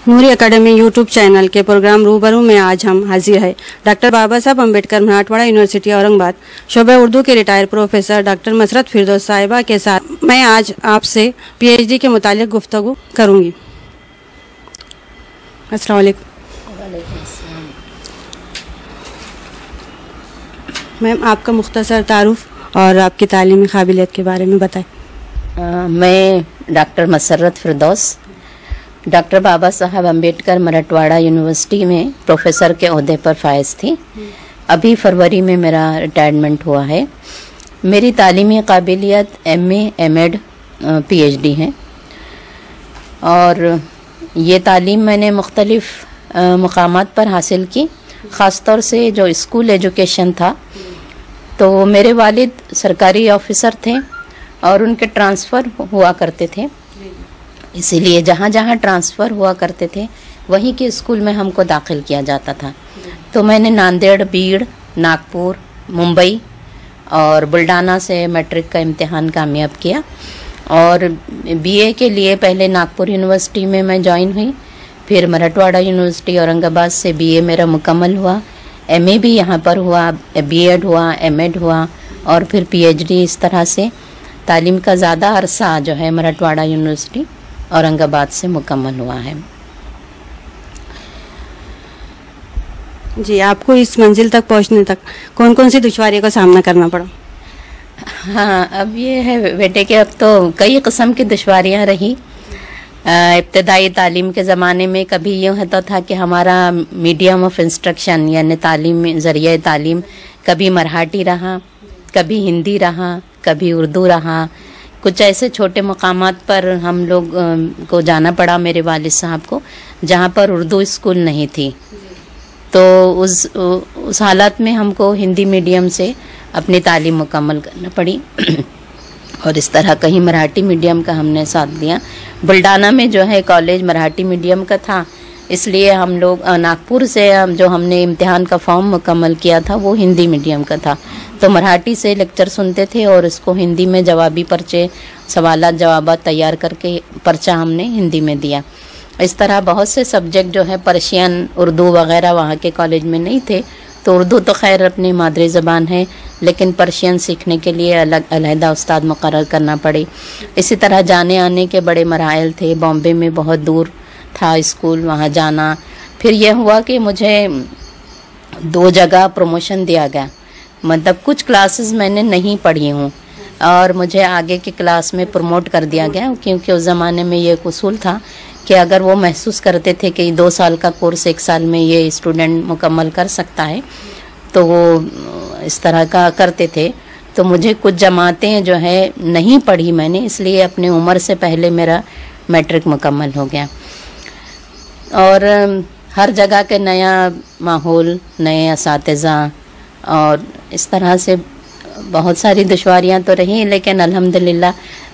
नूरी academy YouTube channel के programme रूबरू में आज हम हाजिर है डॉक्टर बाबा साहब अम्बेडकर मराठवाड़ा यूनिवर्सिटी औरंगाबाद शोबे उर्दू के रिटायर्ड प्रोफेसर डॉक्टर मसरत फिरदौस साहिबा के साथ मैं आज आपसे पीएचडी के मुतालिक गुफ्तगू करूँगी। अस्सलाम वालेकुम मैम, आपका मुख्तसर तारुफ और आपकी तालीमी काबिलियत के बारे में बताएं। मैं डॉक्टर मसरत फिरदौस डॉक्टर बाबा साहब अम्बेडकर मराठवाड़ा यूनिवर्सिटी में प्रोफेसर के ओहदे पर फायज थी। अभी फरवरी में मेरा रिटायरमेंट हुआ है। मेरी तालीमी काबिलियत एमए, एमएड, पीएचडी है और ये तालीम मैंने मुख्तलिफ मकामात पर हासिल की। ख़ास तौर से जो स्कूल एजुकेशन था तो मेरे वालिद सरकारी ऑफिसर थे और उनके ट्रांसफ़र हुआ करते थे, इसीलिए जहाँ जहाँ ट्रांसफ़र हुआ करते थे वहीं के स्कूल में हमको दाखिल किया जाता था। तो मैंने नांदेड़, बीड़, नागपुर, मुंबई और बुल्ढाना से मैट्रिक का इम्तिहान कामयाब किया और बीए के लिए पहले नागपुर यूनिवर्सिटी में मैं ज्वाइन हुई, फिर मराठवाड़ा यूनिवर्सिटी औरंगाबाद से बीए मेरा मुकम्मल हुआ, एमए भी यहाँ पर हुआ, बीएड हुआ, एमएड हुआ और फिर पीएचडी। इस तरह से तालीम का ज़्यादा अरसा जो है मराठवाड़ा यूनिवर्सिटी औरंगाबाद से मुकम्मल हुआ है। जी, आपको इस मंजिल तक पहुंचने तक कौन कौन सी दुश्वारियों का सामना करना पड़ा? हाँ, अब ये है बेटे के, अब तो कई किस्म की दुश्वारियाँ रही। इब्तदाई तालीम के ज़माने में कभी यूँ होता था कि हमारा मीडियम ऑफ इंस्ट्रक्शन यानी तालीम, ज़रिए तालीम कभी मराठी रहा, कभी हिंदी रहा, कभी उर्दू रहा। कुछ ऐसे छोटे मकामात पर हम लोग को जाना पड़ा, मेरे वालिद साहब को, जहाँ पर उर्दू स्कूल नहीं थी। तो उस हालत में हमको हिंदी मीडियम से अपनी तालीम मुकम्मल करना पड़ी और इस तरह कहीं मराठी मीडियम का हमने साथ दिया। बुल्ढाना में जो है कॉलेज मराठी मीडियम का था, इसलिए हम लोग नागपुर से जो हमने इम्तिहान का फॉर्म मुकम्मल किया था वो हिंदी मीडियम का था। तो मराठी से लेक्चर सुनते थे और इसको हिंदी में जवाबी पर्चे, सवालात जवाबात तैयार करके पर्चा हमने हिंदी में दिया। इस तरह बहुत से सब्जेक्ट जो है पर्शियन, उर्दू वगैरह वहाँ के कॉलेज में नहीं थे। तो उर्दू तो खैर अपनी मादरी ज़बान है, लेकिन पर्शियन सीखने के लिए अलग-अलग उस्ताद मुकर्रर करना पड़े। इसी तरह जाने आने के बड़े मराइल थे। बॉम्बे में बहुत दूर था स्कूल, वहाँ जाना। फिर यह हुआ कि मुझे 2 जगह प्रमोशन दिया गया, मतलब कुछ क्लासेस मैंने नहीं पढ़ी हूँ और मुझे आगे की क्लास में प्रमोट कर दिया गया, क्योंकि उस ज़माने में ये उसूल था कि अगर वो महसूस करते थे कि 2 साल का कोर्स 1 साल में ये स्टूडेंट मुकम्मल कर सकता है तो वो इस तरह का करते थे। तो मुझे कुछ जमातें जो है नहीं पढ़ी मैंने, इसलिए अपनी उम्र से पहले मेरा मैट्रिक मुकम्मल हो गया। और हर जगह के नया माहौल, नए असातिज़ा और इस तरह से बहुत सारी दुश्वारियाँ तो रही, लेकिन अल्हम्दुलिल्लाह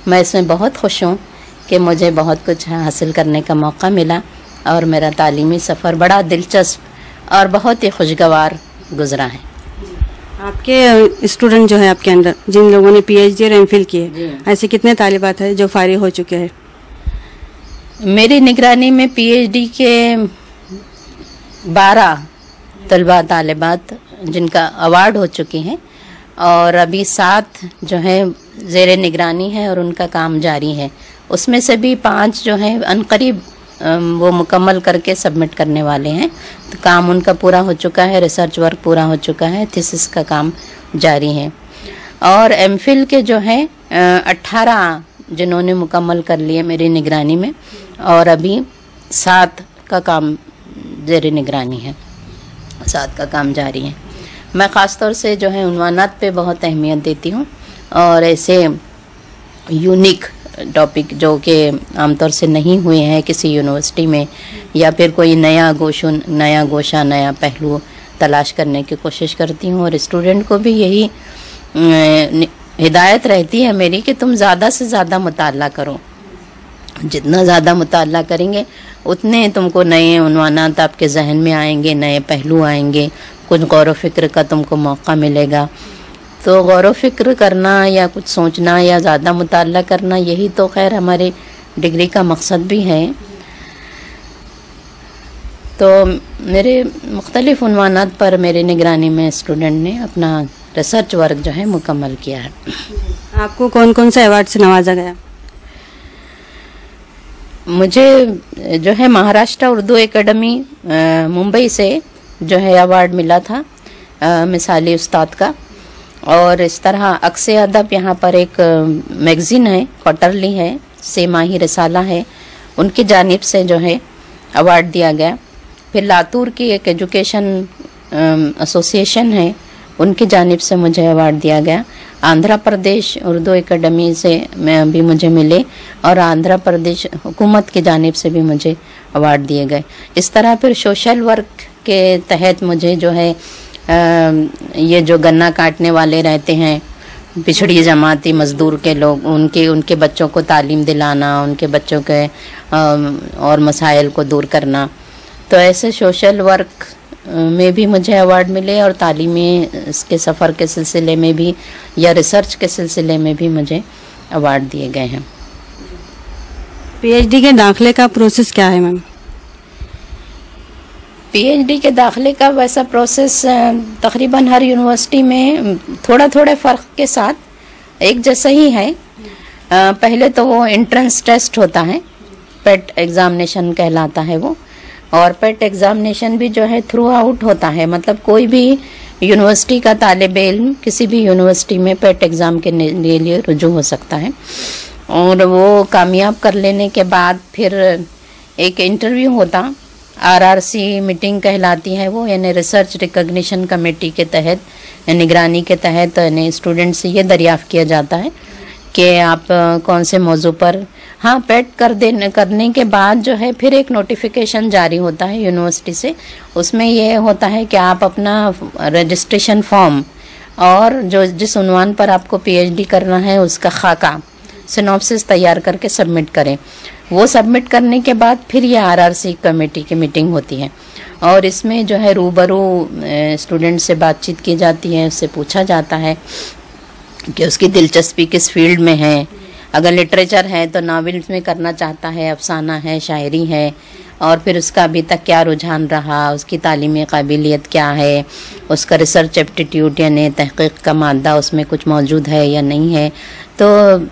मैं इसमें बहुत खुश हूँ कि मुझे बहुत कुछ हासिल करने का मौका मिला और मेरा तालीमी सफ़र बड़ा दिलचस्प और बहुत ही खुशगवार गुज़रा है। आपके स्टूडेंट जो है आपके अंदर, जिन लोगों ने पीएचडी और एमफिल किए, ऐसे कितने तालिबात हैं जो फारिग हो चुके हैं? मेरी निगरानी में पीएचडी के 12 तलबा तालिबात जिनका अवार्ड हो चुके हैं और अभी 7 जो है ज़ेरे निगरानी है और उनका काम जारी है। उसमें से भी 5 जो हैं अनकरीब वो मुकम्मल करके सबमिट करने वाले हैं। तो काम उनका पूरा हो चुका है, रिसर्च वर्क पूरा हो चुका है, थीसिस का काम जारी है। और एमफिल के जो हैं 18 जिन्होंने मुकम्मल कर लिए मेरी निगरानी में और अभी 7 का काम ज़ेरे निगरानी है, 7 का काम जारी है। मैं ख़ास तौर से जो है उन्वानात पे बहुत अहमियत देती हूँ और ऐसे यूनिक टॉपिक जो कि आमतौर से नहीं हुए हैं किसी यूनिवर्सिटी में, या फिर कोई नया गोशा, नया पहलू तलाश करने की कोशिश करती हूँ। और स्टूडेंट को भी यही हिदायत रहती है मेरी कि तुम ज़्यादा से ज़्यादा मुताला करो। जितना ज़्यादा मुताला करेंगे उतने तुमको नए उन्वानात आपके जहन में आएंगे, नए पहलू आएंगे, कुछ गौर व फिक्र का तुमको मौका मिलेगा। तो गौर व फिक्र करना या कुछ सोचना या ज़्यादा मुताला करना, यही तो खैर हमारे डिग्री का मकसद भी है। تو میرے مختلف عنوانات پر میری نگرانی میں اسٹوڈنٹ نے اپنا ریسرچ ورک جو ہے مکمل کیا ہے. آپ کو کون کون سے ایوارڈ سے نوازا گیا؟ مجھے جو ہے مہاراشٹر اردو اکیڈمی ممبئی سے جو ہے ایوارڈ ملا تھا مثالی استاد کا. اور اس طرح عکس ادب یہاں پر ایک میگزین ہے، کوارٹرلی ہے، سہ ماہی رسالہ ہے، ان کی جانب سے جو ہے ایوارڈ دیا گیا. پھر لاتور کی ایک ایجوکیشن ایسوسیشن ہے، ان کی جانب سے مجھے ایوارڈ دیا گیا. آندھرا پردیش اردو اکیڈمی سے بھی مجھے ملے اور آندھرا پردیش حکومت کی جانب سے بھی مجھے ایوارڈ دیے گئے. اس طرح پھر سوشل ورک کے تحت مجھے جو ہے یہ جو گنا کاٹنے والے رہتے ہیں، پچھڑی جماعتی مزدور کے لوگ، ان کے بچوں کو تعلیم دلانا، ان کے بچوں کے اور مسائل کو دور کرنا، تو ایسے سوشل ورک میں بھی مجھے ایوارڈ ملے. اور تعلیمی اس کے سفر کے سلسلے میں بھی یا ریسرچ کے سلسلے میں بھی مجھے ایوارڈ دیے گئے ہیں. پی ایچ ڈی کے داخلے کا پروسیس کیا ہے میم؟ پی ایچ ڈی کے داخلے کا ویسا پروسیس تقریباً ہر یونیورسٹی میں تھوڑے فرق کے ساتھ ایک جیسا ہی ہے. پہلے تو وہ انٹرنس ٹیسٹ ہوتا ہے، پیٹ ایگزامینیشن کہلاتا ہے وہ، اور پیٹ ایگزامینیشن بھی جو ہے تھرو آؤٹ ہوتا ہے. مطلب کوئی بھی یونیورسٹی کا طالب علم کسی بھی یونیورسٹی میں پیٹ ایگزام کے لیے رجوع ہو سکتا ہے. اور وہ کامیاب کر لینے کے بعد پھر ایک انٹرویو ہوتا، RRC میٹنگ کہلاتی ہے وہ، یعنی ریسرچ ریکگنیشن کمیٹی کے تحت، نگرانی کے تحت یعنی اسٹوڈنٹ سے یہ دریافت کیا جاتا ہے کہ آپ کون سے موضوع پر. ہاں، پیٹ کرنے کے بعد جو ہے پھر ایک نوٹیفیکیشن جاری ہوتا ہے یونیورسٹی سے. اس میں یہ ہوتا ہے کہ آپ اپنا رجسٹریشن فارم اور جس عنوان پر آپ کو پی ایچ ڈی کرنا ہے اس کا خاکہ سینوپسس تیار کر کے سبمٹ کریں. وہ سبمٹ کرنے کے بعد پھر یہ RRC کمیٹی کی میٹنگ ہوتی ہے، اور اس میں جو ہے روبرو اسٹوڈنٹ سے بات چیت کی جاتی ہے. اس سے پوچھا جاتا ہے کہ اس کی دلچسپی کس فیلڈ میں ہے. اگر لٹریچر ہے تو ناولز میں کرنا چاہتا ہے، افسانہ ہے، شاعری ہے، اور پھر اس کا ابھی تک کیا رجحان رہا، اس کی تعلیمی قابلیت کیا ہے، اس کا ریسرچ ایپٹیٹیوڈ یعنی تحقیق کا مادہ اس میں کچھ موجود ہے یا نہیں ہے. تو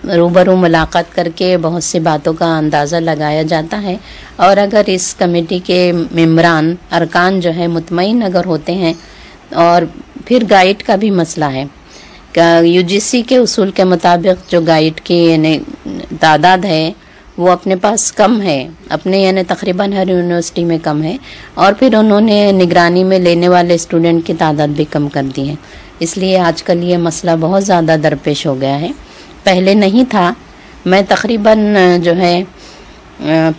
روبرو ملاقات کر کے بہت سی باتوں کا اندازہ لگایا جاتا ہے. اور اگر اس کمیٹی کے ممبران ارکان جو ہے مطمئن اگر ہوتے ہیں، اور پھر گائیڈ کا بھی مسئلہ ہے. UGC کے اصول کے مطابق جو گائیڈ کی یعنی تعداد ہے وہ اپنے پاس کم ہے، اپنے یعنی تقریباً ہر یونیورسٹی میں کم ہے، اور پھر انہوں نے نگرانی میں لینے والے اسٹوڈنٹ کی تعداد بھی کم کر دی ہے. اس لیے آج کل یہ مسئلہ بہت زیادہ درپیش ہو گیا ہے، پہلے نہیں تھا. میں تقریباً جو ہے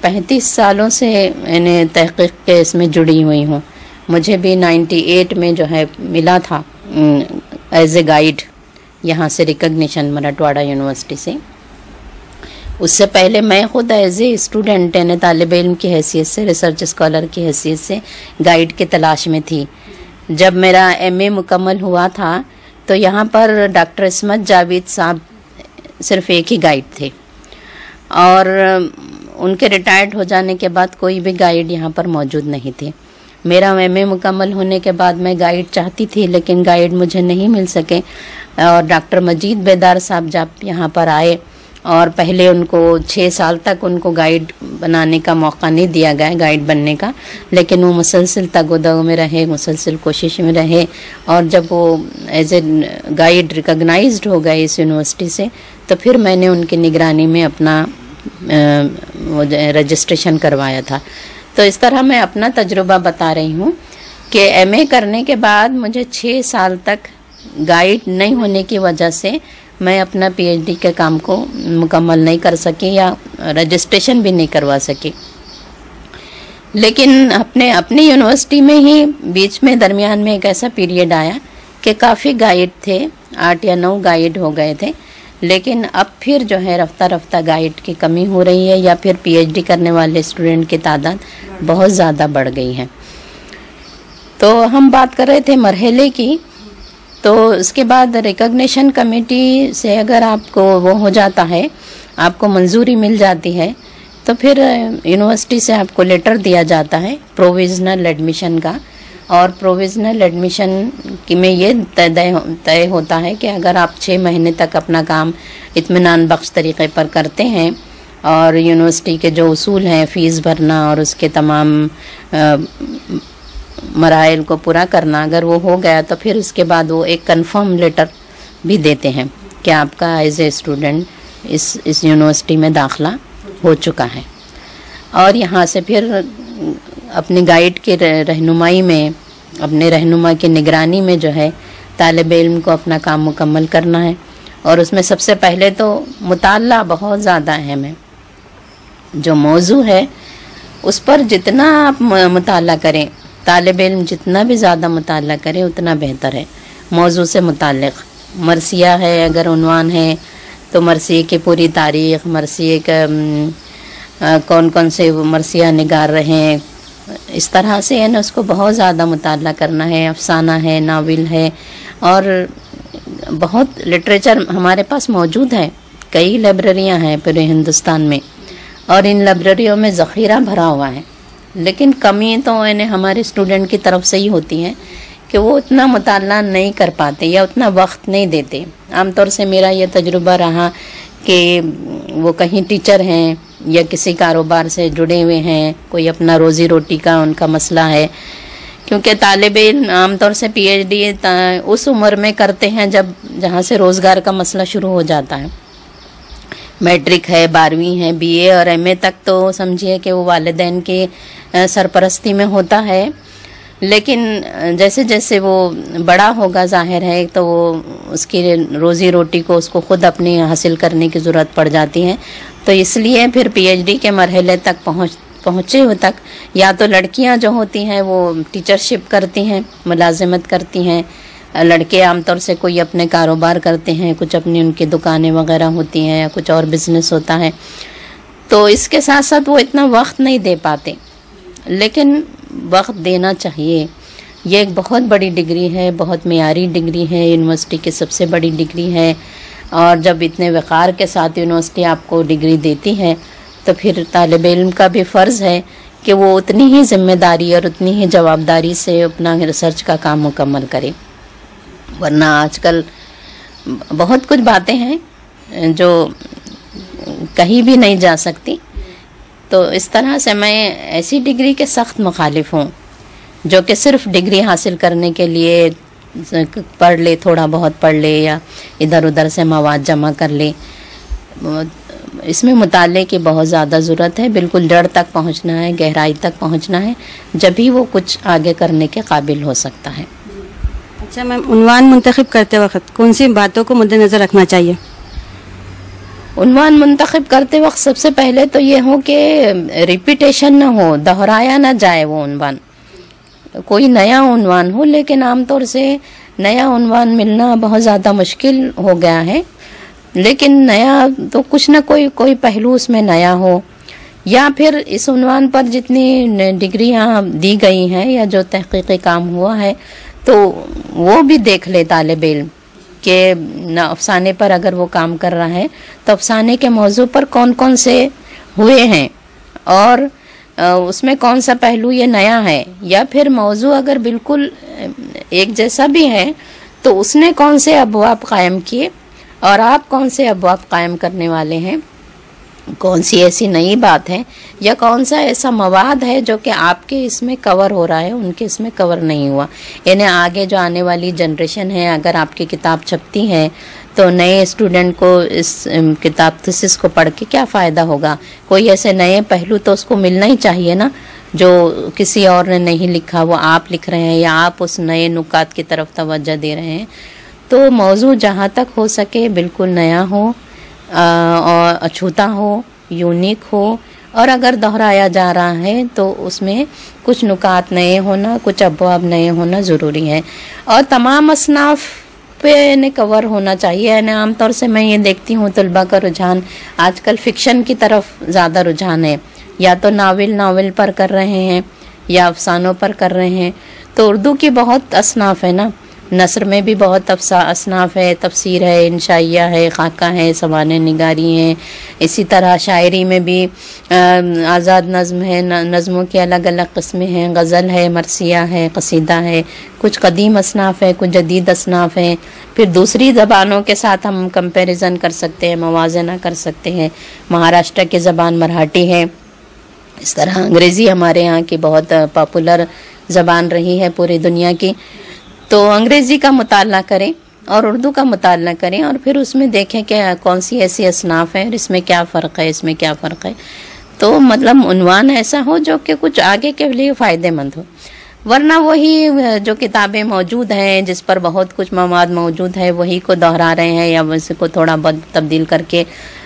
35 سالوں سے یعنی تحقیق کے اس میں جڑی ہوئی ہوں. مجھے بھی 98 میں جو ہے ملا تھا ایز اے گائیڈ یہاں سے ریکگنیشن مراٹھواڑہ یونیورسٹی سے. اس سے پہلے میں خود ایز اے اسٹوڈنٹ یعنی طالب علم کی حیثیت سے، ریسرچ اسکالر کی حیثیت سے گائیڈ کی تلاش میں تھی. جب میرا MA مکمل ہوا تھا تو یہاں پر ڈاکٹر عصمت جاوید صاحب صرف ایک ہی گائیڈ تھے، اور ان کے ریٹائرڈ ہو جانے کے بعد کوئی بھی گائیڈ یہاں پر موجود نہیں تھے. میرا MA مکمل ہونے کے بعد میں گائیڈ چاہتی تھی لیکن گائیڈ مجھے نہیں مل سکے. اور ڈاکٹر مجید بیدار صاحب جب یہاں پر آئے، اور پہلے ان کو 6 سال تک ان کو گائیڈ بنانے کا موقع نہیں دیا گیا، گائیڈ بننے کا، لیکن وہ مسلسل تگ و دو میں رہے، مسلسل کوشش میں رہے. اور جب وہ ایز اے گائیڈ ریکگنائزڈ ہو گئے اس یونیورسٹی سے، تو پھر میں نے ان کی نگرانی میں اپنا رجسٹریشن کروایا تھا. تو اس طرح میں اپنا تجربہ بتا رہی ہوں کہ MA کرنے کے بعد مجھے 6 سال تک گائیڈ نہیں ہونے کی وجہ سے میں اپنا PhD کے کام کو مکمل نہیں کر سکی یا رجسٹریشن بھی نہیں کروا سکی. لیکن اپنی یونیورسٹی میں ہی بیچ میں درمیان میں ایک ایسا پیریڈ آیا کہ کافی گائیڈ تھے، 8 یا 9 گائیڈ ہو گئے تھے. لیکن اب پھر جو ہے رفتہ رفتہ گائیڈ کی کمی ہو رہی ہے، یا پھر PhD کرنے والے اسٹوڈنٹ کی تعداد بہت زیادہ بڑھ گئی ہے. تو ہم بات کر رہے تھے مرحلے کی. تو اس کے بعد ریکگنیشن کمیٹی سے اگر آپ کو وہ ہو جاتا ہے، آپ کو منظوری مل جاتی ہے तो फिर यूनिवर्सिटी से आपको लेटर दिया जाता है प्रोविजनल एडमिशन का, और प्रोविजनल एडमिशन की में ये तय होता है कि अगर आप 6 महीने तक अपना काम इत्मीनान बख्श तरीके पर करते हैं और यूनिवर्सिटी के जो उसूल हैं फ़ीस भरना और उसके तमाम मराइल को पूरा करना, अगर वो हो गया तो फिर उसके बाद वो एक कंफर्म लेटर भी देते हैं कि आपका एज ए स्टूडेंट इस यूनिवर्सिटी में दाखिला हो चुका है। और यहाँ से फिर अपनी गाइड के रहनुमाई में, अपने रहनुमा की निगरानी में जो है तालिब इल्म को अपना काम मुकम्मल करना है। और उसमें सबसे पहले तो मुताला बहुत ज़्यादा अहम है। जो मौजू है उस पर जितना आप मुताला करें, तालिब इल्म जितना भी ज़्यादा मुताला करें उतना बेहतर है। मौजू से मुताल्लिक़ मरसिया है, अगर उन्वान है तो मरसिए की पूरी तारीख़, मरसिए का कौन कौन से मरसिया निगार रहे हैं, इस तरह से है ना उसको बहुत ज़्यादा मुताला करना है। अफसाना है, नावल है, और बहुत लिटरेचर हमारे पास मौजूद है। कई लाइब्रेरियां हैं पूरे हिंदुस्तान में और इन लाइब्रेरियों में ज़ख़ीरा भरा हुआ है, लेकिन कमी तो इन्हें हमारे स्टूडेंट की तरफ से ही होती है कि वो उतना मुताला नहीं कर पाते या उतना वक्त नहीं देते। आमतौर से मेरा ये तजुर्बा रहा कि वो कहीं टीचर हैं या किसी कारोबार से जुड़े हुए हैं, कोई अपना रोज़ी रोटी का उनका मसला है, क्योंकि तालिब इल्म आमतौर से PhD उस उम्र में करते हैं जब जहाँ से रोज़गार का मसला शुरू हो जाता है। मैट्रिक है, 12वीं है, BA और MA तक तो समझिए कि वो वालिदैन के सरपरस्ती में होता है, लेकिन जैसे जैसे वो बड़ा होगा ज़ाहिर है तो वो उसकी रोज़ी रोटी को उसको ख़ुद अपनी हासिल करने की ज़रूरत पड़ जाती है। तो इसलिए फिर PhD के मरहले तक पहुँचे हो तक या तो लड़कियां जो होती हैं वो टीचरशिप करती हैं, मुलाजिमत करती हैं, लड़के आमतौर से कोई अपने कारोबार करते हैं, कुछ अपनी उनकी दुकानें वगैरह होती हैं या कुछ और बिज़नेस होता है, तो इसके साथ साथ वो इतना वक्त नहीं दे पाते। लेकिन वक्त देना चाहिए। ये एक बहुत बड़ी डिग्री है, बहुत मेयारी डिग्री है, यूनिवर्सिटी की सबसे बड़ी डिग्री है, और जब इतने वक़ार के साथ यूनिवर्सिटी आपको डिग्री देती है तो फिर तालिब इल्म का भी फ़र्ज़ है कि वो उतनी ही ज़िम्मेदारी और उतनी ही जवाबदारी से अपना रिसर्च का काम मुकम्मल करे। वरना आजकल बहुत कुछ बातें हैं जो कहीं भी नहीं जा सकती। तो इस तरह से मैं ऐसी डिग्री के सख्त मुखालिफ हूँ जो कि सिर्फ डिग्री हासिल करने के लिए पढ़ ले, थोड़ा बहुत पढ़ ले या इधर उधर से मवाद जमा कर ले। इसमें मुताले की बहुत ज़्यादा ज़रूरत है। बिल्कुल जड़ तक पहुँचना है, गहराई तक पहुँचना है, जब भी वो कुछ आगे करने के काबिल हो सकता है। अच्छा मैम, उन्वान मुंतखब करते वक्त कौन सी बातों को मद्देनज़र रखना चाहिए? उन्वान मुंतखब करते वक्त सबसे पहले तो ये हो कि रिपीटेशन ना हो, दोहराया ना जाए वो उन्वान। कोई नया उन्वान हो, लेकिन आमतौर से नया उन्वान मिलना बहुत ज़्यादा मुश्किल हो गया है, लेकिन नया तो कुछ ना कोई पहलू उसमें नया हो, या फिर इस उन्वान पर जितनी डिग्रियां दी गई हैं या जो तहकीकी काम हुआ है तो वो भी देख ले तालिब इल्म कि अफसाने पर अगर वो काम कर रहा है तो अफसाने के मौजू पर कौन कौन से हुए हैं और उसमें कौन सा पहलू ये नया है, या फिर मौजू अगर बिल्कुल एक जैसा भी है तो उसने कौन से अबवाब कायम किए और आप कौन से अबवाब कायम करने वाले हैं, कौन सी ऐसी नई बात है या कौन सा ऐसा मवाद है जो कि आपके इसमें कवर हो रहा है, उनके इसमें कवर नहीं हुआ। यानी आगे जो आने वाली जनरेशन है, अगर आपकी किताब छपती है तो नए स्टूडेंट को इस किताब थीसिस को पढ़ के क्या फ़ायदा होगा। कोई ऐसे नए पहलू तो उसको मिलना ही चाहिए ना, जो किसी और ने नहीं लिखा, वो आप लिख रहे हैं या आप उस नए नुकात की तरफ तवज्जो दे रहे हैं। तो मौजू जहाँ तक हो सके बिल्कुल नया हो और अछूता हो, यूनिक हो, और अगर दोहराया जा रहा है तो उसमें कुछ नुकात नए होना, कुछ अबवाब नए होना ज़रूरी है, और तमाम असनाफ पे ने कवर होना चाहिए। यानी आमतौर से मैं ये देखती हूँ तलबा का रुझान आजकल फ़िक्शन की तरफ ज़्यादा रुझान है, या तो नावल पर कर रहे हैं या अफसानों पर कर रहे हैं। तो उर्दू की बहुत असनाफ है ना, نثر میں بھی بہت اصناف ہے، تفسیر ہے، انشائیہ ہے، خاکہ ہے، سوانح نگاری ہیں. اسی طرح شاعری میں بھی آزاد نظم ہے، نظموں کی الگ الگ قسمیں ہیں، غزل ہے، مرثیہ ہے، قصیدہ ہے. کچھ قدیم اصناف ہے، کچھ جدید اصناف ہیں. پھر دوسری زبانوں کے ساتھ ہم کمپیریزن کر سکتے ہیں، موازنہ کر سکتے ہیں. مہاراشٹر کی زبان مراٹھی ہے. اس طرح انگریزی ہمارے ہاں کی بہت پاپولر زبان رہی ہے پوری دنیا کی. تو انگریزی کا مطالعہ کریں اور اردو کا مطالعہ کریں، اور پھر اس میں دیکھیں کہ کون سی ایسی اصناف ہیں اور اس میں کیا فرق ہے، اس میں کیا فرق ہے. تو مطلب عنوان ایسا ہو جو کہ کچھ آگے کے لیے فائدہ مند ہو. ورنہ وہی جو کتابیں موجود ہیں جس پر بہت کچھ مواد موجود ہے وہی کو دہرا رہے ہیں یا اس کو تھوڑا بہت تبدیل کر کے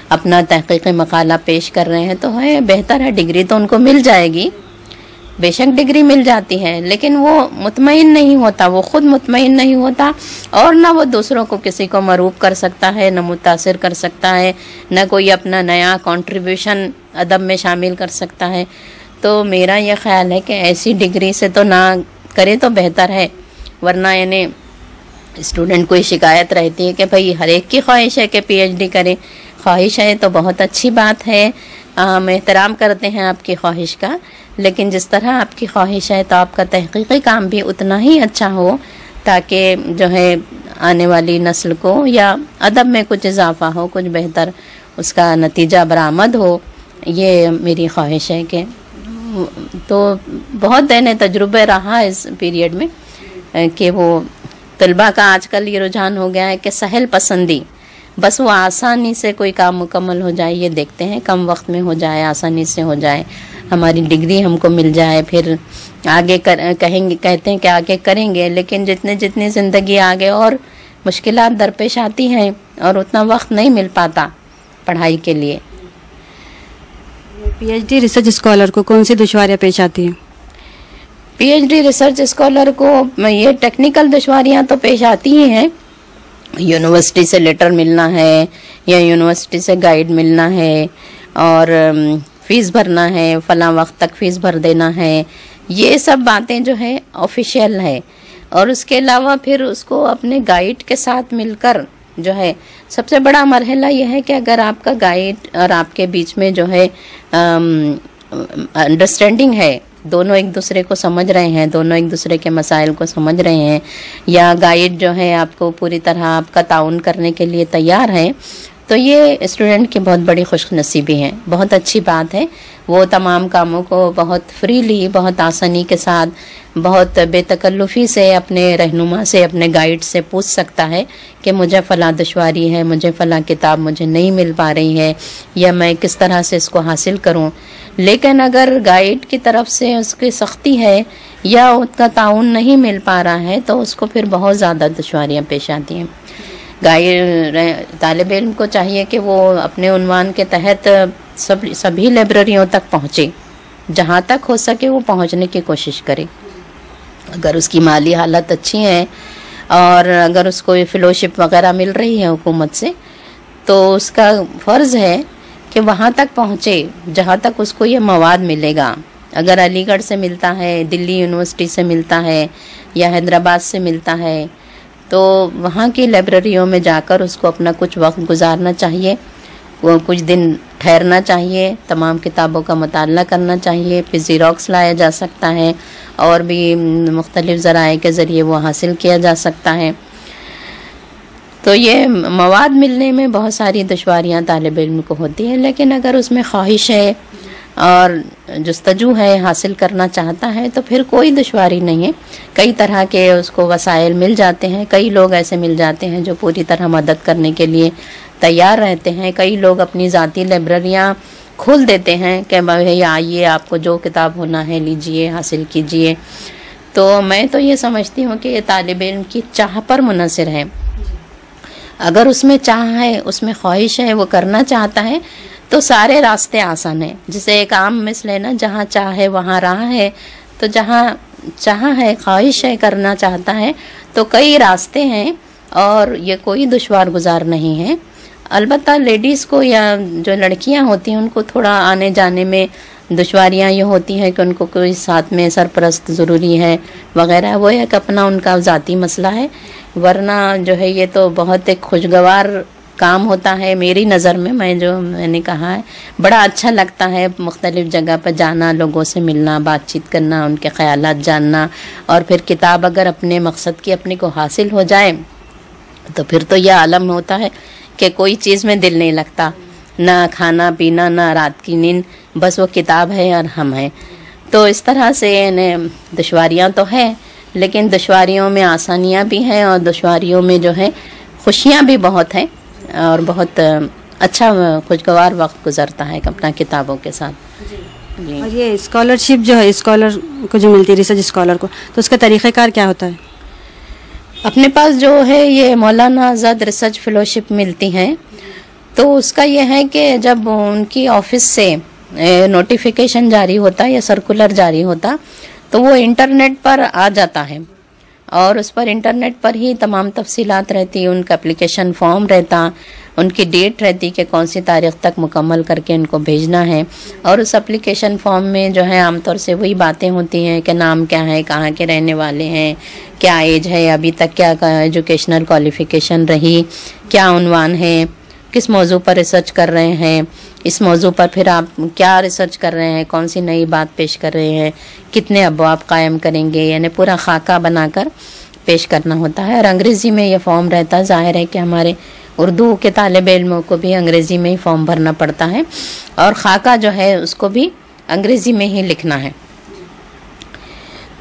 اپنا تحقیقی مقالہ پیش کر رہے ہیں، تو ہے بہتر ہے. ڈگری تو ان کو مل جائے گی، بے شک ڈگری مل جاتی ہے، لیکن وہ مطمئن نہیں ہوتا، وہ خود مطمئن نہیں ہوتا، اور نہ وہ دوسروں کو کسی کو مروب کر سکتا ہے، نہ متاثر کر سکتا ہے، نہ کوئی اپنا نیا کنٹریبیوشن ادب میں شامل کر سکتا ہے. تو میرا یہ خیال ہے کہ ایسی ڈگری سے تو نہ کرے تو بہتر ہے. ورنہ یعنی اسٹوڈنٹ کو یہ شکایت رہتی ہے کہ بھئی ہر ایک کی خواہش ہے کہ پی ایچ ڈی کرے. خواہش ہے تو بہت اچھی بات ہے، ہم احترام کرتے ہیں آپ کی خواہش کا، لیکن جس طرح آپ کی خواہش ہے تو آپ کا تحقیقی کام بھی اتنا ہی اچھا ہو تاکہ جو ہے آنے والی نسل کو یا ادب میں کچھ اضافہ ہو، کچھ بہتر اس کا نتیجہ برآمد ہو. یہ میری خواہش ہے کہ تو بہت تجربہ رہا اس پیریڈ میں کہ وہ طلباء کا آج کل یہ رجحان ہو گیا ہے کہ سہل پسندی، بس وہ آسانی سے کوئی کام مکمل ہو جائے یہ دیکھتے ہیں، کم وقت میں ہو جائے، آسانی سے ہو جائے، ہماری ڈگری ہم کو مل جائے، پھر آگے کہتے ہیں کہ آگے کریں گے. لیکن جتنی زندگی آگے اور مشکلات درپیش آتی ہیں اور اتنا وقت نہیں مل پاتا پڑھائی کے لیے. P H D research scholar کو کون سی دشواریاں پیش آتی ہیں؟ P H D research scholar کو یہ ٹیکنیکل دشواریاں تو پیش آتی ہی ہیں. یونیورسٹی سے لیٹر ملنا ہے یا یونیورسٹی سے گائیڈ ملنا ہے اور فیس بھرنا ہے، فلاں وقت تک فیس بھر دینا ہے. یہ سب باتیں جو ہے آفیشیل ہے. اور اس کے علاوہ پھر اس کو اپنے گائیڈ کے ساتھ مل کر جو ہے سب سے بڑا مرحلہ یہ ہے کہ اگر آپ کا گائیڈ اور آپ کے بیچ میں جو ہے انڈرسٹینڈنگ ہے، دونوں ایک دوسرے کو سمجھ رہے ہیں، دونوں ایک دوسرے کے مسائل کو سمجھ رہے ہیں، یا گائیڈ جو ہے آپ کو پوری طرح آپ کا تعاون کرنے کے لیے تیار ہے، تو یہ اسٹوڈنٹ کی بہت بڑی خوش نصیبی ہے، بہت اچھی بات ہے. وہ تمام کاموں کو بہت فریلی، بہت آسانی کے ساتھ، بہت بے تکلفی سے اپنے رہنما سے، اپنے گائیڈ سے پوچھ سکتا ہے کہ مجھے فلاں دشواری ہے، مجھے فلاں کتاب مجھے نہیں مل پا رہی ہے، یا میں کس طرح سے اس کو حاصل کروں. لیکن اگر گائیڈ کی طرف سے اس کی سختی ہے یا اس کا تعاون نہیں مل پا رہا ہے تو اس کو پھر بہت زیادہ دشواریاں پیش آتی ہیں. طالب علم کو چاہیے کہ وہ اپنے عنوان کے تحت سبھی لائبریریوں تک پہنچے، جہاں تک ہو سکے وہ پہنچنے کی کوشش کرے. اگر اس کی مالی حالت اچھی ہے اور اگر اس کو فیلوشپ وغیرہ مل رہی ہے حکومت سے، تو اس کا فرض ہے کہ وہاں تک پہنچے جہاں تک اس کو یہ مواد ملے گا. اگر علی گڑھ سے ملتا ہے، دلی یونیورسٹی سے ملتا ہے یا حیدرآباد سے ملتا ہے، تو وہاں کی لائبریریوں میں جا کر اس کو اپنا کچھ وقت گزارنا چاہیے، کچھ دن ٹھہرنا چاہیے، تمام کتابوں کا مطالعہ کرنا چاہیے. پھر زیروکس لایا جا سکتا ہے اور بھی مختلف ذرائع کے ذریعے وہ حاصل کیا جا سکتا ہے. تو یہ مواد ملنے میں بہت ساری دشواریاں طالب علم کو ہوتی ہیں، لیکن اگر اس میں خواہش ہے اور جستجو ہے، حاصل کرنا چاہتا ہے، تو پھر کوئی دشواری نہیں ہے. کئی طرح کے اس کو وسائل مل جاتے ہیں، کئی لوگ ایسے مل جاتے ہیں جو پوری طرح مدد کرنے کے لیے تیار رہتے ہیں. کئی لوگ اپنی ذاتی لائبریریاں کھول دیتے ہیں کہ بھائی آئیے، آپ کو جو کتاب ہونا ہے لیجئے، حاصل کیجئے. تو میں تو یہ سمجھتی ہوں کہ یہ طالب علم کی چاہ پر منحصر ہے. اگر اس میں چاہ ہے، اس میں خواہش ہے، وہ کرنا چاہتا ہے، تو سارے راستے آسان ہیں. جسے ایک عام مثل ہے نا، جہاں چاہ ہے وہاں راہ ہے. تو جہاں چاہ ہے، خواہش ہے، کرنا چاہتا ہے، تو کئی راستے ہیں اور یہ کوئی دشوار گزار نہیں ہے. البتہ لیڈیز کو یا جو لڑکیاں ہوتی ہیں ان کو تھوڑا آنے جانے میں دشواریاں یہ ہوتی ہیں کہ ان کو کوئی ساتھ میں سرپرست ضروری ہے وغیرہ. وہ ایک اپنا ان کا ذاتی مسئلہ ہے، ورنہ جو ہے یہ تو بہت ایک خوشگوار کام ہوتا ہے میری نظر میں. میں نے کہا ہے بڑا اچھا لگتا ہے مختلف جگہ پر جانا, لوگوں سے ملنا, بات چیت کرنا, ان کے خیالات جاننا, اور پھر کتاب اگر اپنے مقصد کی اپنے کو حاصل ہو جائے تو پھر تو یہ عالم ہوتا ہے کہ کوئی چیز میں دل نہیں لگتا, نہ کھانا پینا, نہ رات کی نیند, بس وہ کتاب ہے اور ہم ہیں. تو اس طرح سے دشواریاں تو ہیں, لیکن دشواریوں میں آسانیاں بھی ہیں, اور دشواریوں میں جو ہے خوشیاں بھی بہت ہیں, اور بہت اچھا خوشگوار وقت گزرتا ہے اپنا کتابوں کے ساتھ. جی. اور یہ اسکالرشپ جو ہے اسکالر کو جو ملتی ہے, ریسرچ اسکالر کو, تو اس کا طریقہ کار کیا ہوتا ہے؟ اپنے پاس جو ہے یہ مولانا آزاد ریسرچ فیلوشپ ملتی ہیں, تو اس کا یہ ہے کہ جب ان کی آفس سے نوٹیفیکیشن جاری ہوتا یا سرکولر جاری ہوتا تو وہ انٹرنیٹ پر آ جاتا ہے, اور اس پر انٹرنیٹ پر ہی تمام تفصیلات رہتی, ان کا اپلیکیشن فارم رہتا, ان کی ڈیٹ رہتی کہ کون سی تاریخ تک مکمل کر کے ان کو بھیجنا ہے, اور اس اپلیکیشن فارم میں جو ہے عام طور سے وہی باتیں ہوتی ہیں کہ نام کیا ہے, کہاں کے رہنے والے ہیں, کیا ایج ہے, ابھی تک کیا ایجوکیشنل کوالیفیکیشن رہی, کیا عنوان ہے, کس موضوع پر ریسرچ کر رہے ہیں, اس موضوع پر پھر آپ کیا ریسرچ کر رہے ہیں, کون سی نئی بات پیش کر رہے ہیں, کتنے ابواب قائم کریں گے, یعنی پورا خاکہ بنا کر پیش کرنا ہوتا ہے. اور انگریزی میں یہ فارم رہتا ہے. ظاہر ہے کہ ہمارے اردو کے طالب علموں کو بھی انگریزی میں ہی فارم بھرنا پڑتا ہے, اور خاکہ جو ہے اس کو بھی انگریزی میں ہی لکھنا ہے.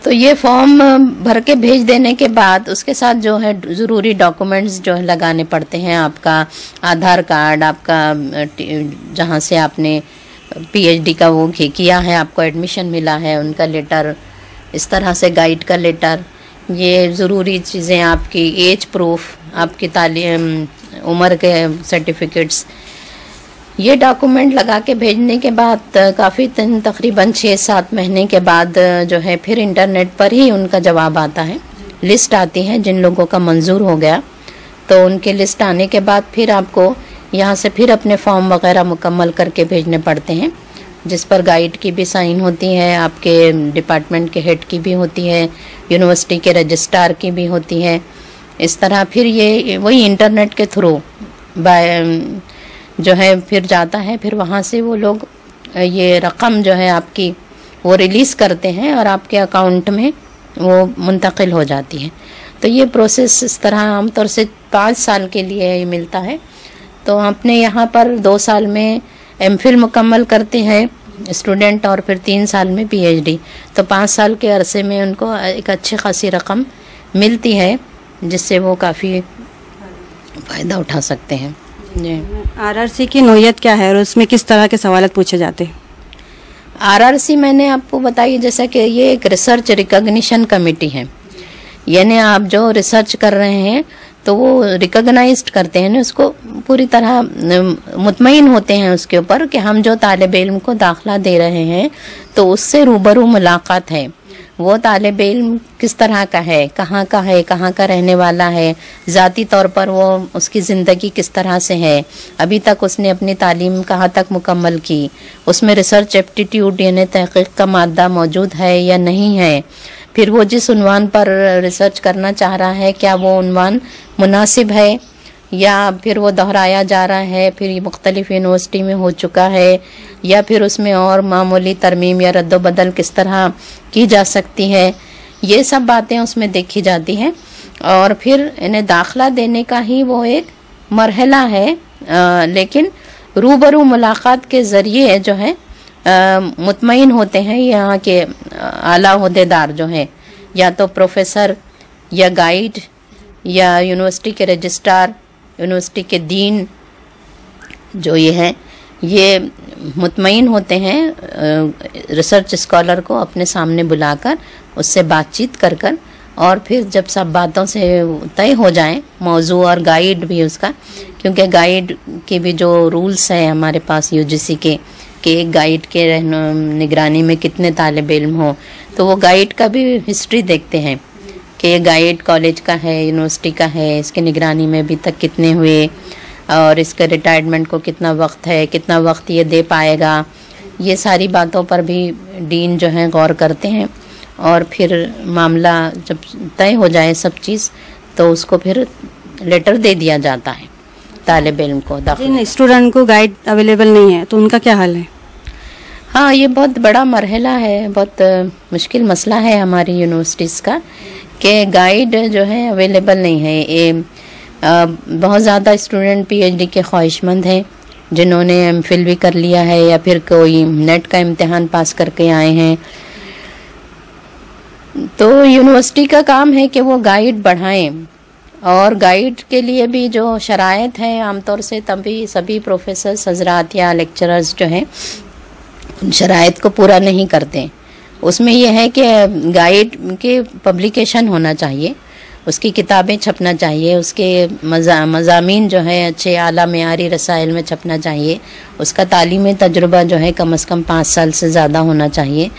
تو یہ فارم بھر کے بھیج دینے کے بعد اس کے ساتھ جو ہے ضروری ڈاکومنٹس جو ہے لگانے پڑتے ہیں. آپ کا آدھار کارڈ, آپ کا جہاں سے آپ نے پی ایچ ڈی کا وہ کیا ہے, آپ کو ایڈمیشن ملا ہے, ان کا لیٹر, اس طرح سے گائیڈ کا لیٹر, یہ ضروری چیزیں, آپ کی ایج پروف, آپ کی تعلیم عمر کے سرٹیفکیٹس, یہ ڈاکومنٹ لگا کے بھیجنے کے بعد کافی تقریباً 6-7 مہینے کے بعد جو ہے پھر انٹرنیٹ پر ہی ان کا جواب آتا ہے. لسٹ آتی ہے جن لوگوں کا منظور ہو گیا, تو ان کے لسٹ آنے کے بعد پھر آپ کو یہاں سے پھر اپنے فارم وغیرہ مکمل کر کے بھیجنے پڑتے ہیں, جس پر گائیڈ کی بھی سائن ہوتی ہے, آپ کے ڈپارٹمنٹ کے ہیڈ کی بھی ہوتی ہے, یونیورسٹی کے رجسٹرار کی بھی ہوتی ہے. اس طرح پھر یہ وہی انٹرنیٹ کے تھرو جو ہے پھر جاتا ہے, پھر وہاں سے وہ لوگ یہ رقم جو ہے آپ کی وہ ریلیز کرتے ہیں اور آپ کے اکاؤنٹ میں وہ منتقل ہو جاتی ہے. تو یہ پروسیس اس طرح عام طور سے 5 سال کے لیے ملتا ہے. تو اپنے یہاں پر 2 سال میں ایم فل مکمل کرتے ہیں اسٹوڈنٹ, اور پھر 3 سال میں پی ایچ ڈی. تو 5 سال کے عرصے میں ان کو ایک اچھی خاصی رقم ملتی ہے, جس سے وہ کافی فائدہ اٹھا سکتے ہیں. جی. آر آر سی کی نوعیت کیا ہے اور اس میں کس طرح کے سوالات پوچھے جاتے ہیں؟ آر آر سی میں نے آپ کو بتائی جیسا کہ یہ ایک ریسرچ ریکگنیشن کمیٹی ہے, یعنی آپ جو ریسرچ کر رہے ہیں تو وہ ریکگنائزڈ کرتے ہیں, اس کو پوری طرح مطمئن ہوتے ہیں اس کے اوپر کہ ہم جو طالب علم کو داخلہ دے رہے ہیں تو اس سے روبرو ملاقات ہے, وہ طالب علم کس طرح کا ہے, کہاں کا رہنے والا ہے, ذاتی طور پر وہ اس کی زندگی کس طرح سے ہے, ابھی تک اس نے اپنی تعلیم کہاں تک مکمل کی, اس میں ریسرچ ایپٹیٹیوڈ یعنی تحقیق کا مادہ موجود ہے یا نہیں ہے, پھر وہ جس عنوان پر ریسرچ کرنا چاہ رہا ہے کیا وہ عنوان مناسب ہے یا پھر وہ دہرایا جا رہا ہے, پھر یہ مختلف یونیورسٹی میں ہو چکا ہے, یا پھر اس میں اور معمولی ترمیم یا رد و بدل کس طرح کی جا سکتی ہے, یہ سب باتیں اس میں دیکھی جاتی ہیں. اور پھر انہیں داخلہ دینے کا ہی وہ ایک مرحلہ ہے, لیکن روبرو ملاقات کے ذریعے جو ہے مطمئن ہوتے ہیں یہاں کے اعلیٰ عہدیدار جو ہیں, یا تو پروفیسر یا گائیڈ یا یونیورسٹی کے رجسٹرار, یونیورسٹی کے دین جو یہ ہیں, یہ مطمئن ہوتے ہیں ریسرچ اسکالر کو اپنے سامنے بلا کر اس سے بات چیت کر کر, اور پھر جب سب باتوں سے طے ہو جائیں موضوع اور گائیڈ بھی اس کا, کیونکہ گائیڈ کے بھی جو رولز ہیں ہمارے پاس یو جی سی کے کہ ایک گائیڈ کے نگرانی میں کتنے طالب علم ہوں, تو وہ گائیڈ کا بھی ہسٹری دیکھتے ہیں کہ یہ گائیڈ کالج کا ہے, یونیورسٹی کا ہے, اس کی نگرانی میں ابھی تک کتنے ہوئے, اور اس کے ریٹائرمنٹ کو کتنا وقت ہے, کتنا وقت یہ دے پائے گا, یہ ساری باتوں پر بھی ڈین جو ہیں غور کرتے ہیں. اور پھر معاملہ جب طے ہو جائے سب چیز, तो उसको फिर लेटर दे दिया जाता है तालिब इल्म को दाखिल। जिन स्टूडेंट को गाइड अवेलेबल नहीं है तो उनका क्या हाल है? हाँ, ये बहुत बड़ा मरहला है, बहुत मुश्किल मसला है हमारी यूनिवर्सिटीज़ का कि गाइड जो है अवेलेबल नहीं है। ये बहुत ज़्यादा स्टूडेंट पीएचडी के ख्वाहिशमंद हैं जिन्होंने एमफिल भी कर लिया है या फिर कोई नेट का इम्तिहान पास करके आए हैं। तो यूनिवर्सिटी का काम है कि वो गाइड बढ़ाएं, और गाइड के लिए भी जो शराइत है आमतौर से तभी सभी प्रोफेसर्स हजरात या लेक्चरर्स जो हैं उन शराइत को पूरा नहीं करते। उसमें यह है कि गाइड के पब्लिकेशन होना चाहिए, उसकी किताबें छपना चाहिए, उसके मज़ामीन जो है अच्छे आला मेयारी रसाइल में छपना चाहिए, उसका तालीमी तजुर्बा जो है कम से कम 5 साल से ज़्यादा होना चाहिए।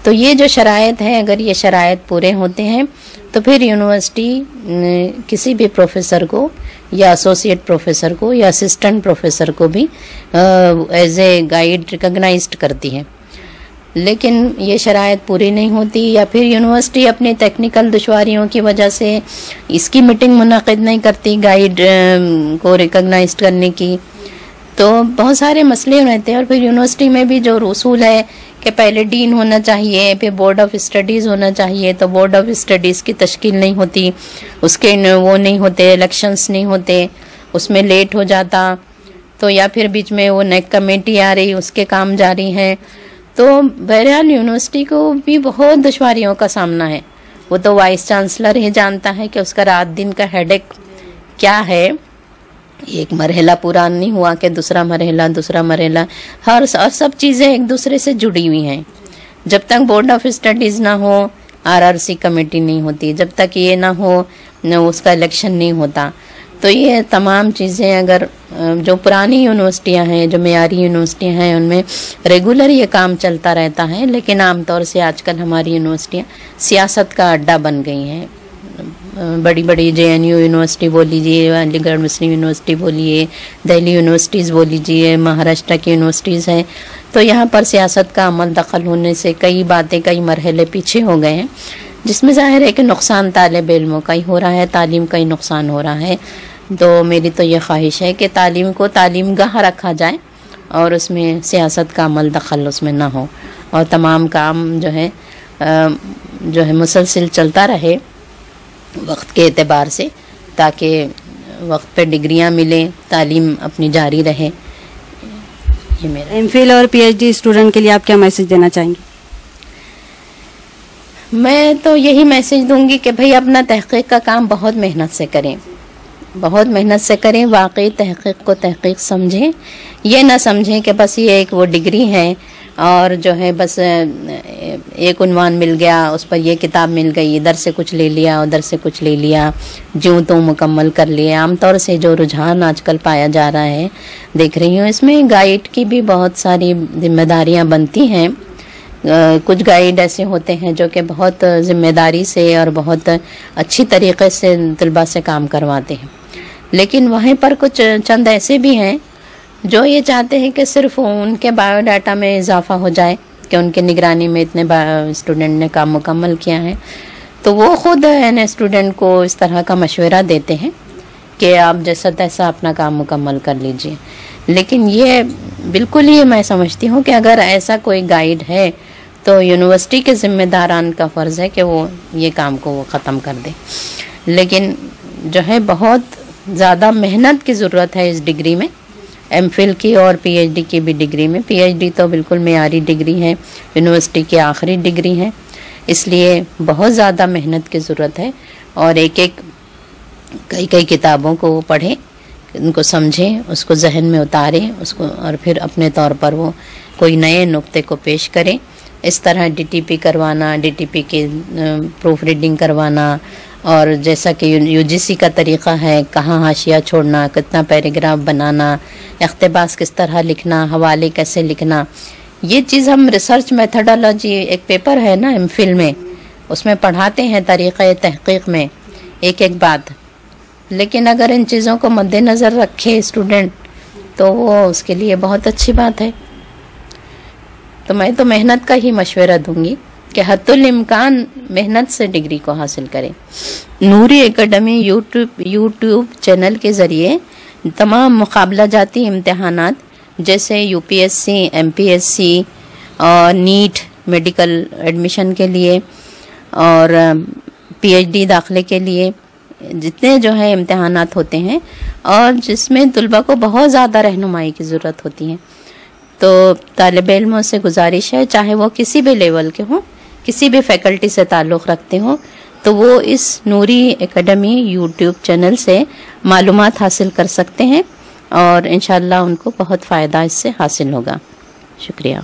तो ये जो शराइत है, अगर ये शराइत पूरे होते हैं तो फिर यूनिवर्सिटी किसी भी प्रोफेसर को या एसोसिएट प्रोफेसर को या असिस्टेंट प्रोफेसर को भी एज ए गाइड रिकॉग्नाइज्ड करती है। लेकिन ये शराइत पूरी नहीं होती, या फिर यूनिवर्सिटी अपनी टेक्निकल दुश्वारियों की वजह से इसकी मीटिंग मुनक़िद नहीं करती गाइड को रिकॉग्नाइज्ड करने की। तो बहुत सारे मसले रहते हैं। और फिर यूनिवर्सिटी में भी जो उसूल है कि पहले डीन होना चाहिए, फिर बोर्ड ऑफ स्टडीज़ होना चाहिए, तो बोर्ड ऑफ स्टडीज़ की तश्कील नहीं होती, उसके वो नहीं होते, इलेक्शंस नहीं होते, उसमें लेट हो जाता, तो या फिर बीच में वो नेक कमेटी आ रही, उसके काम जारी हैं। तो बहरहाल यूनिवर्सिटी को भी बहुत दुश्वारियों का सामना है। वो तो वाइस चांसलर ही जानता है कि उसका रात दिन का हेडेक क्या है। एक मरहला पूरा नहीं हुआ कि दूसरा मरहला हर सब चीज़ें एक दूसरे से जुड़ी हुई हैं। जब तक बोर्ड ऑफ स्टडीज़ ना हो, आरआरसी कमेटी नहीं होती, जब तक ये ना हो उसका इलेक्शन नहीं होता। तो ये तमाम चीज़ें अगर जो पुरानी यूनिवर्सिटियां हैं, जो मेयारी यूनिवर्सिटियां हैं, उनमें रेगुलर ये काम चलता रहता है। लेकिन आमतौर से आजकल हमारी यूनिवर्सिटियां सियासत का अड्डा बन गई हैं। बड़ी बड़ी जेएनयू यूनिवर्सिटी बोल लीजिए, अलीगढ़ मुस्लिम यूनिवर्सिटी बोलिए, दिल्ली यूनिवर्सिटीज़ बोल लीजिए, महाराष्ट्र की यूनिवर्सिटीज़ हैं। तो यहाँ पर सियासत का अमल दखल होने से कई बातें, कई मरहले पीछे हो गए हैं, जिसमें ज़ाहिर है कि नुकसान तालिब इल्मों का ही हो रहा है, तालीम का ही नुकसान हो रहा है। तो मेरी तो ये ख्वाहिश है कि तालीम को तालीम गाह रखा जाए और उसमें सियासत का अमल दखल उसमें ना हो, और तमाम काम जो है मुसलसिल चलता रहे वक्त के एतबार से, ताकि वक्त पे डिग्रियां मिलें, तालीम अपनी जारी रहे। ये मेरा एमफिल और पीएचडी स्टूडेंट के लिए आप क्या मैसेज देना चाहेंगे? मैं तो यही मैसेज दूंगी कि भाई अपना तहक़ीक़ का काम बहुत मेहनत से करें, बहुत मेहनत से करें, वाकई तहक़ीक़ को तहक़ीक़ समझें। ये ना समझें कि बस ये एक वो डिग्री है और जो है बस एक उन्वान मिल गया, उस पर ये किताब मिल गई, इधर से कुछ ले लिया, उधर से कुछ ले लिया, ज्यों तो मुकम्मल कर लिया। आमतौर से जो रुझान आजकल पाया जा रहा है, देख रही हूँ, इसमें गाइड की भी बहुत सारी जिम्मेदारियाँ बनती हैं। कुछ गाइड ऐसे होते हैं जो कि बहुत ज़िम्मेदारी से और बहुत अच्छी तरीक़े से तलबा से काम करवाते हैं, लेकिन वहीं पर कुछ चंद ऐसे भी हैं जो ये चाहते हैं कि सिर्फ उनके बायोडाटा में इजाफा हो जाए कि उनके निगरानी में इतने स्टूडेंट ने काम मुकम्मल किया है। तो वो ख़ुद स्टूडेंट को इस तरह का मशवरा देते हैं कि आप जैसा तैसा अपना काम मुकम्मल कर लीजिए। लेकिन ये बिल्कुल ही मैं समझती हूँ कि अगर ऐसा कोई गाइड है तो यूनिवर्सिटी के ज़िम्मेदारान का फ़र्ज़ है कि वो ये काम को वो ख़त्म कर दे। लेकिन जो है बहुत ज़्यादा मेहनत की ज़रूरत है इस डिग्री में, एमफिल की और पीएचडी की भी डिग्री में। पीएचडी तो बिल्कुल मेयारी डिग्री है, यूनिवर्सिटी की आखिरी डिग्री है, इसलिए बहुत ज़्यादा मेहनत की ज़रूरत है। और कई किताबों को वो पढ़ें, उनको समझें, उसको जहन में उतारें, उसको और फिर अपने तौर पर वो कोई नए नुक्ते को पेश करें। इस तरह डीटीपी करवाना, डीटीपी के प्रूफ रीडिंग करवाना, और जैसा कि यूजीसी का तरीक़ा है, कहाँ हाशिया छोड़ना, कितना पैराग्राफ बनाना, इक़्तिबास किस तरह लिखना, हवाले कैसे लिखना, ये चीज़ हम रिसर्च मेथडोलॉजी एक पेपर है ना एमफिल में, उसमें पढ़ाते हैं तरीक़े तहक़ीक़ में एक एक बात। लेकिन अगर इन चीज़ों को मद्देनज़र रखे स्टूडेंट तो वो उसके लिए बहुत अच्छी बात है। तो मैं तो मेहनत का ही मशवरा दूंगी कि हत्तुल इम्कान मेहनत से डिग्री को हासिल करें। नूरी एकेडमी यूट्यूब चैनल के ज़रिए तमाम मुकाबला जाती इम्तहानात जैसे यूपीएससी, एमपीएससी और नीट मेडिकल एडमिशन के लिए और पीएचडी दाखिले के लिए जितने जो है इम्तहानात होते हैं और जिसमें तलबा को बहुत ज़्यादा रहनुमाई की ज़रूरत होती है, तो तालिब इल्मों से गुजारिश है, चाहे वो किसी भी लेवल के हों, किसी भी फैकल्टी से ताल्लुक़ रखते हों, तो वो इस नूरी एकेडमी यूट्यूब चैनल से मालूमात हासिल कर सकते हैं और इंशाअल्लाह उनको बहुत फ़ायदा इससे हासिल होगा। शुक्रिया।